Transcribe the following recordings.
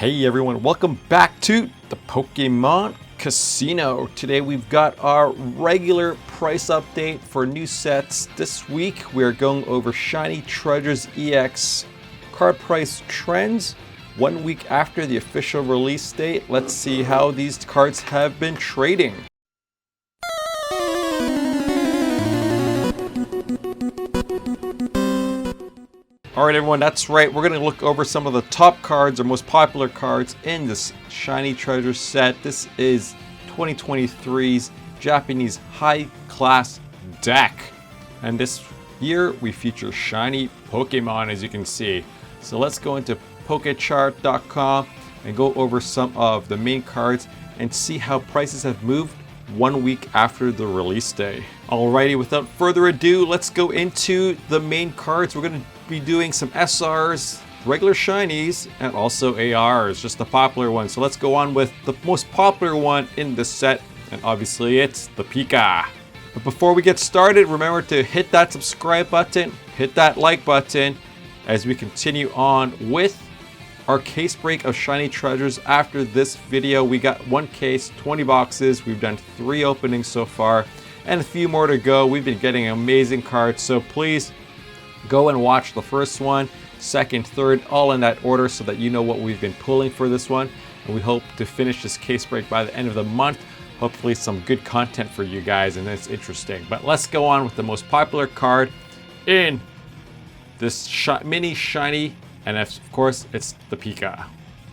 Hey everyone, welcome back to the Pokemon Casino. Today we've got our regular price update for new sets. This week we are going over Shiny Treasures EX card price trends 1 week after the official release date. Let's see how these cards have been trading. Alright everyone, that's right. We're going to look over some of the top cards or most popular cards in this Shiny Treasure set. This is 2023's Japanese high-class deck. And this year we feature shiny Pokemon, as you can see. So let's go into Pokechart.com and go over some of the main cards and see how prices have moved 1 week after the release day. Alrighty, without further ado, let's go into the main cards. We're going to be doing some SRs, regular shinies, and also ARs, just the popular ones. So let's go on with the most popular one in the set, and obviously it's the Pika. But before we get started, remember to hit that subscribe button, hit that like button, as we continue on with our case break of Shiny Treasures. After this video, we got one case, 20 boxes. We've done 3 openings so far, and a few more to go. We've been getting amazing cards, so please go and watch the first one, second, third, all in that order so that you know what we've been pulling for this one. And we hope to finish this case break by the end of the month. Hopefully some good content for you guys and it's interesting. But let's go on with the most popular card in this mini shiny, and of course it's the Pika.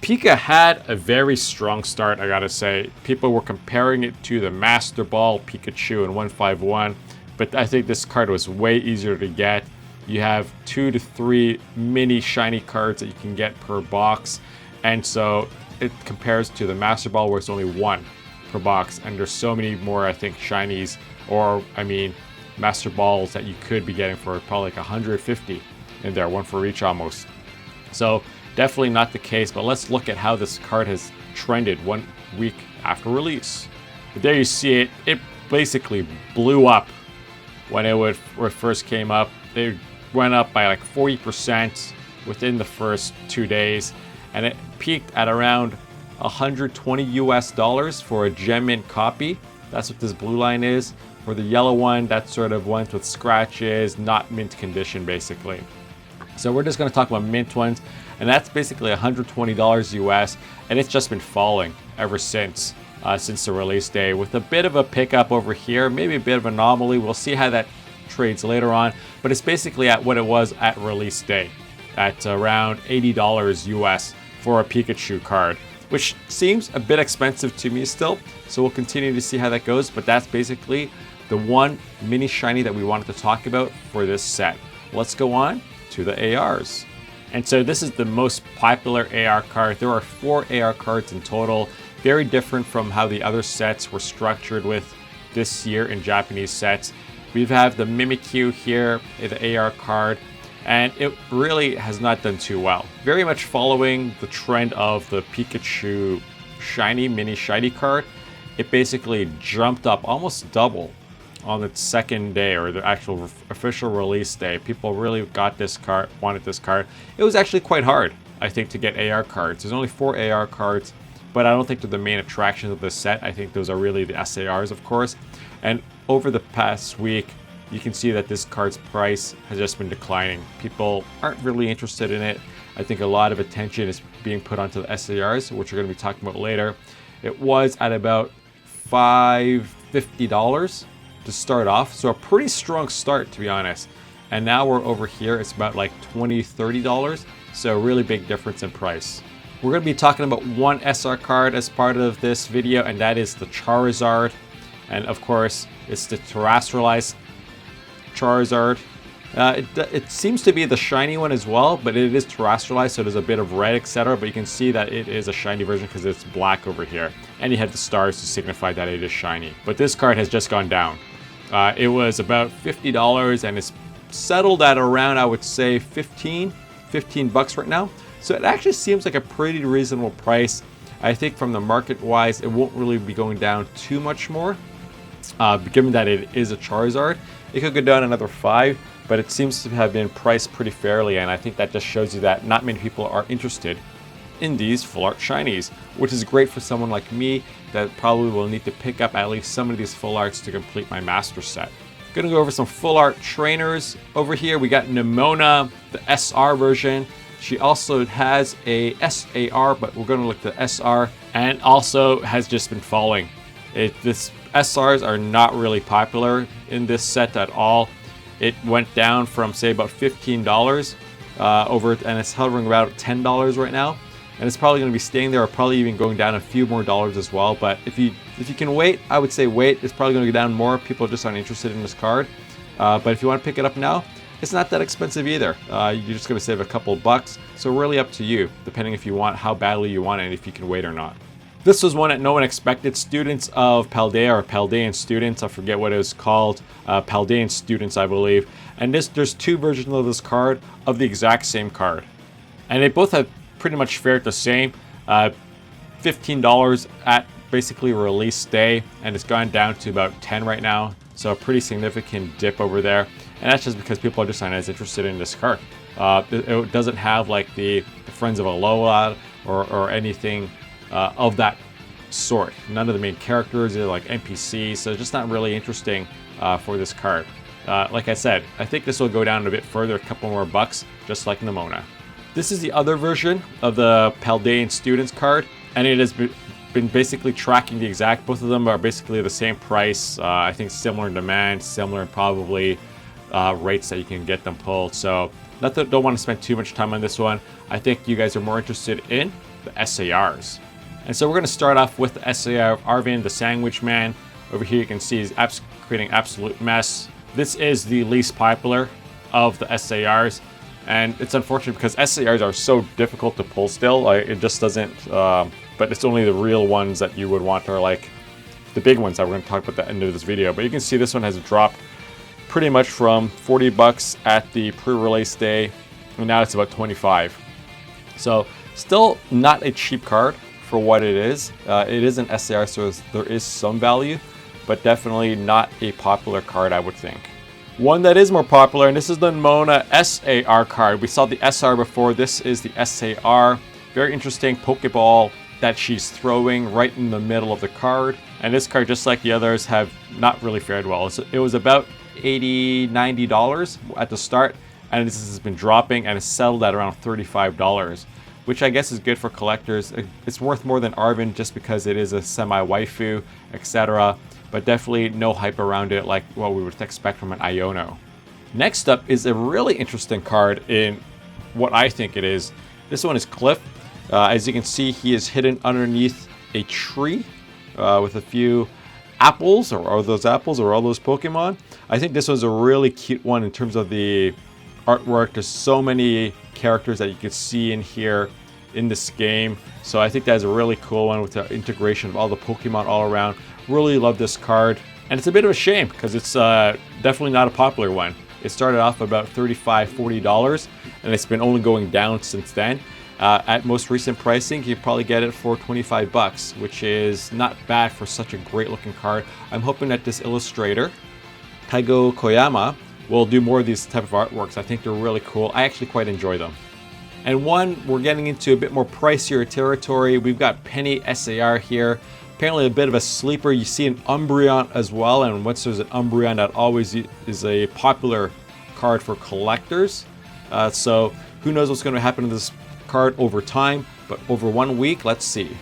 Pika had a very strong start, I gotta say. People were comparing it to the Master Ball Pikachu in 151, but I think this card was way easier to get. You have 2 to 3 mini shiny cards that you can get per box, and so it compares to the Master Ball where it's only 1 per box, and there's so many more, I think, shinies, or I mean Master Balls that you could be getting for probably like 150 in there, 1 for each almost. So definitely not the case, but let's look at how this card has trended 1 week after release. But there you see it. It basically blew up when it first came up. It went up by like 40% within the first 2 days, and it peaked at around 120 US dollars for a gem mint copy. That's what this blue line is. For the yellow one, that sort of went with scratches, not mint condition basically. So we're just going to talk about mint ones, and that's basically $120 US, and it's just been falling ever since the release day, with a bit of a pickup over here, maybe a bit of an anomaly. We'll see how that trades later on, but it's basically at what it was at release day, at around $80 US for a Pikachu card, which seems a bit expensive to me still. So we'll continue to see how that goes, but that's basically the one mini shiny that we wanted to talk about for this set. Let's go on to the ARs. And so this is the most popular AR card. There are 4 AR cards in total, very different from how the other sets were structured with this year in Japanese sets. We have the Mimikyu here, the AR card, and it really has not done too well. Very much following the trend of the Pikachu shiny, mini shiny card. It basically jumped up almost double on its second day, or the actual official release day. People really got this card, wanted this card. It was actually quite hard, I think, to get AR cards. There's only 4 AR cards, but I don't think they're the main attractions of this set. I think those are really the SARs, of course. And over the past week, you can see that this card's price has just been declining. People aren't really interested in it. I think a lot of attention is being put onto the SARs, which we're going to be talking about later. It was at about $550 to start off, so a pretty strong start, to be honest. And now we're over here, it's about like $20, $30, so a really big difference in price. We're going to be talking about one SR card as part of this video, and that is the Charizard. And of course, it's the terrestrialized Charizard. It seems to be the shiny one as well, but it is terrestrialized, so there's a bit of red, etc. But you can see that it is a shiny version because it's black over here. And you have the stars to signify that it is shiny. But this card has just gone down. It was about $50 and it's settled at around, I would say, 15 bucks right now. So it actually seems like a pretty reasonable price. I think from the market wise, it won't really be going down too much more. Given that it is a Charizard, it could go down another 5, but it seems to have been priced pretty fairly, and I think that just shows you that not many people are interested in these full art shinies, which is great for someone like me that probably will need to pick up at least some of these full arts to complete my master set. Gonna go over some full art trainers. Over here we got Nimona, the SR version. She also has a SAR, but we're gonna look at the SR, and also has just been falling. This SRs are not really popular in this set at all. It went down from say about $15 and it's hovering about $10 right now. And it's probably going to be staying there, or probably even going down a few more dollars as well. But if you can wait, I would say wait. It's probably going to go down more. People just aren't interested in this card. But if you want to pick it up now, it's not that expensive either. You're just going to save a couple bucks. So really up to you, depending if you want, how badly you want it, and if you can wait or not. This was one that no one expected. Students of Paldea, or Paldean students, I forget what it was called. Paldean students, I believe. And there's two versions of this card of the exact same card. And they both have pretty much fared the same. $15 at basically release day, and it's gone down to about 10 right now. So a pretty significant dip over there. And that's just because people are just not as interested in this card. It doesn't have like the Friends of Alola or anything of that sort. None of the main characters are like NPCs, so it's just not really interesting for this card. Like I said, I think this will go down a bit further, a couple more bucks, just like Nimona. This is the other version of the Paldean Students card, and it has been basically tracking the exact, both of them are basically the same price. I think similar in demand, similar in probably rates that you can get them pulled. So don't want to spend too much time on this one. I think you guys are more interested in the SARs. And so we're going to start off with the SAR of Arvin, the Sandwich Man. Over here you can see he's creating absolute mess. This is the least popular of the SARs. And it's unfortunate because SARs are so difficult to pull still. It just doesn't, but it's only the real ones that you would want, are like the big ones that we're going to talk about at the end of this video. But you can see this one has dropped pretty much from 40 bucks at the pre-release day, and now it's about 25. So still not a cheap card for what it is. It is an SAR, so there is some value, but definitely not a popular card, I would think. One that is more popular, and this is the Nimona SAR card. We saw the SR before. This is the SAR. Very interesting Pokeball that she's throwing right in the middle of the card. And this card, just like the others, have not really fared well. It was about $80, $90 at the start, and this has been dropping, and it's settled at around $35, which I guess is good for collectors. It's worth more than Arvin just because it is a semi-waifu, etc. But definitely no hype around it like what we would expect from an Iono. Next up is a really interesting card in what I think it is. This one is Cliff. As you can see, he is hidden underneath a tree with a few apples, or are those apples or all those Pokemon? I think this was a really cute one in terms of the artwork. There's so many characters that you could see in here in this game. So I think that's a really cool one with the integration of all the Pokemon all around. Really love this card, and it's a bit of a shame because it's definitely not a popular one. It started off about $35, $40, and it's been only going down since then. At most recent pricing, you probably get it for 25 bucks, which is not bad for such a great looking card. I'm hoping that this illustrator, Taigo Koyama, will do more of these type of artworks. I think they're really cool. I actually quite enjoy them. And one, we're getting into a bit more pricier territory. We've got Penny SAR here. Apparently a bit of a sleeper. You see an Umbreon as well, and once there's an Umbreon, that always is a popular card for collectors. So who knows what's going to happen to this card over time, but over 1 week, let's see.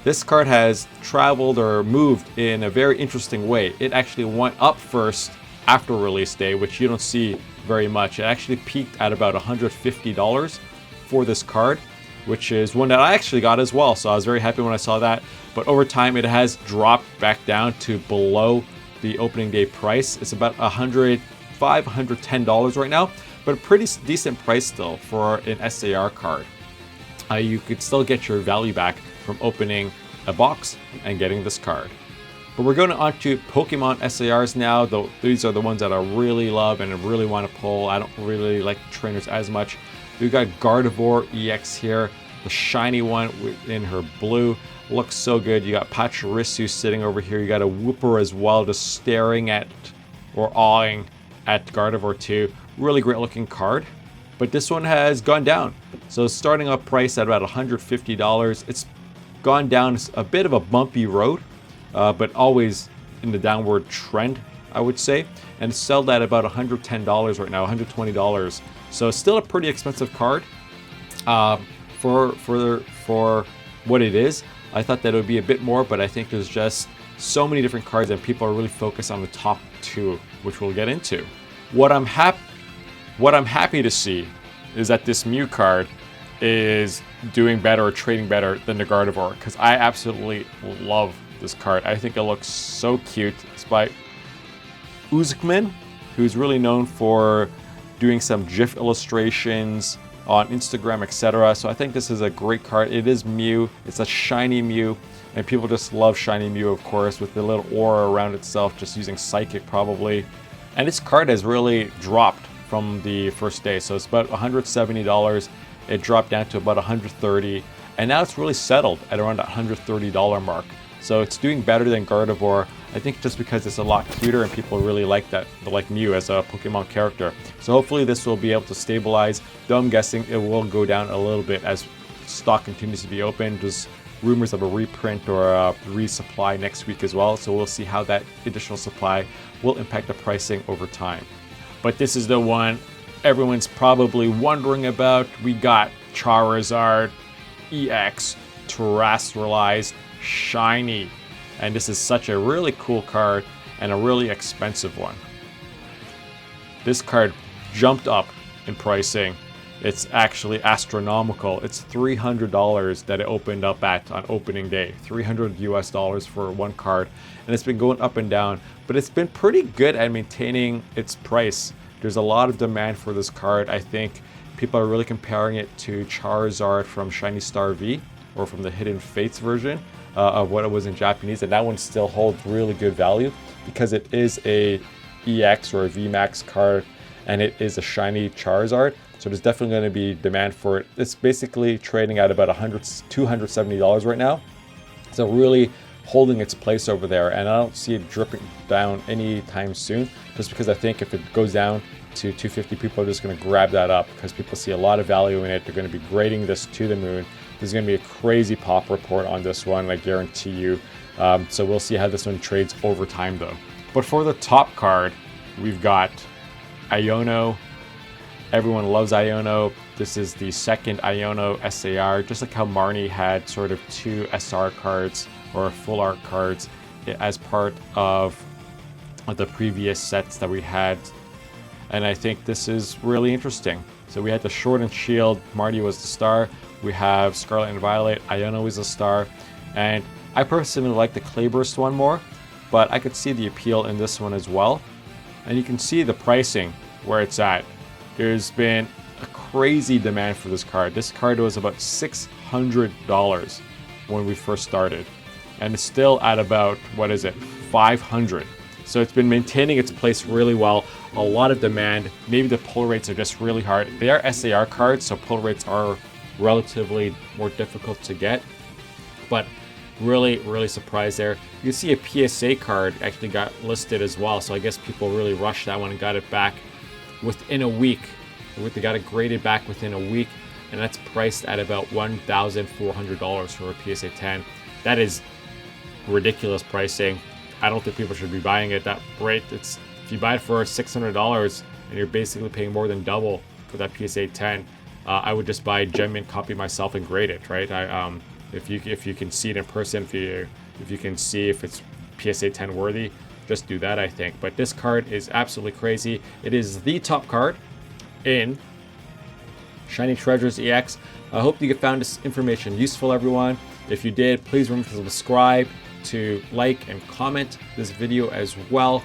This card has traveled or moved in a very interesting way. It actually went up first after release day, which you don't see very much. It actually peaked at about $150 for this card, which is one that I actually got as well. So I was very happy when I saw that. But over time, it has dropped back down to below the opening day price. It's about $105, $110 right now, but a pretty decent price still for an SAR card. You could still get your value back from opening a box and getting this card. But we're going on to Pokemon SARs now. Though these are the ones that I really love and I really want to pull. I don't really like the trainers as much. We've got Gardevoir EX here, the shiny one in her blue. Looks so good. You got Pachirisu sitting over here. You got a Wooper as well, just staring at or awing at Gardevoir 2. Really great looking card. But this one has gone down So starting up price at about $150. It's gone down a bit of a bumpy road, but always in the downward trend, I would say. And it's sold at about $110 right now, $120. So it's still a pretty expensive card for what it is. I thought that it would be a bit more, but I think there's just so many different cards and people are really focused on the top two, which we'll get into. What I'm happy to see is that this Mew card is doing better or trading better than the Gardevoir, because I absolutely love this card. I think it looks so cute. It's by Uzkman, who's really known for doing some GIF illustrations on Instagram, etc. So I think this is a great card. It is Mew. It's a shiny Mew, and people just love shiny Mew, of course, with the little aura around itself, just using Psychic probably. And this card has really dropped from the first day. So it's about $170. It dropped down to about $130, and now it's really settled at around that $130 mark. So it's doing better than Gardevoir. I think just because it's a lot cuter and people really like Mew as a Pokemon character. So hopefully this will be able to stabilize, though I'm guessing it will go down a little bit as stock continues to be open. There's rumors of a reprint or a resupply next week as well. So we'll see how that additional supply will impact the pricing over time. But this is the one everyone's probably wondering about. We got Charizard EX Terrestrialized Shiny. And this is such a really cool card and a really expensive one. This card jumped up in pricing. It's actually astronomical. It's $300 that it opened up at on opening day. $300 US for one card. And it's been going up and down, but it's been pretty good at maintaining its price. There's a lot of demand for this card. I think people are really comparing it to Charizard from Shiny Star V, or from the Hidden Fates version of what it was in Japanese, and that one still holds really good value because it is a EX or a VMAX card, and it is a shiny Charizard. So there's definitely going to be demand for it. It's basically trading at about $270 right now. So really holding its place over there, and I don't see it dripping down anytime soon, just because I think if it goes down to $250, people are just going to grab that up because people see a lot of value in it. They're going to be grading this to the moon. There's going to be a crazy pop report on this one, I guarantee you. So we'll see how this one trades over time though. But for the top card, we've got Iono. Everyone loves Iono. This is the second Iono SAR, just like how Marnie had sort of two SR cards or full art cards as part of the previous sets that we had. And I think this is really interesting. So we had the Sword and Shield, Marty was the star. We have Scarlet and Violet, Iono is a star. And I personally like the Clayburst one more, but I could see the appeal in this one as well. And you can see the pricing where it's at. There's been a crazy demand for this card. This card was about $600 when we first started. And it's still at about, what is it, $500. So it's been maintaining its place really well. A lot of demand. Maybe the pull rates are just really hard. They are SAR cards, so pull rates are relatively more difficult to get. But really, really surprised there. You can see a PSA card actually got listed as well. So I guess people really rushed that one and got it back within a week. They got it graded back within a week. And that's priced at about $1,400 for a PSA 10. That is ridiculous pricing. I don't think people should be buying it that rate. It's if you buy it for $600 and you're basically paying more than double for that PSA 10, I would just buy a gem mint copy myself and grade it, right? If you can see it in person, if you can see if it's PSA 10 worthy, just do that, I think. But this card is absolutely crazy. It is the top card in Shiny Treasures EX. I hope you found this information useful, everyone. If you did, please remember to subscribe, to like and comment this video as well.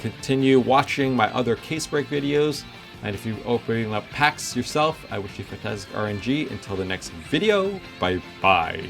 Continue watching my other case break videos, and if you're opening up packs yourself, I wish you fantastic RNG. Until the next video, bye bye.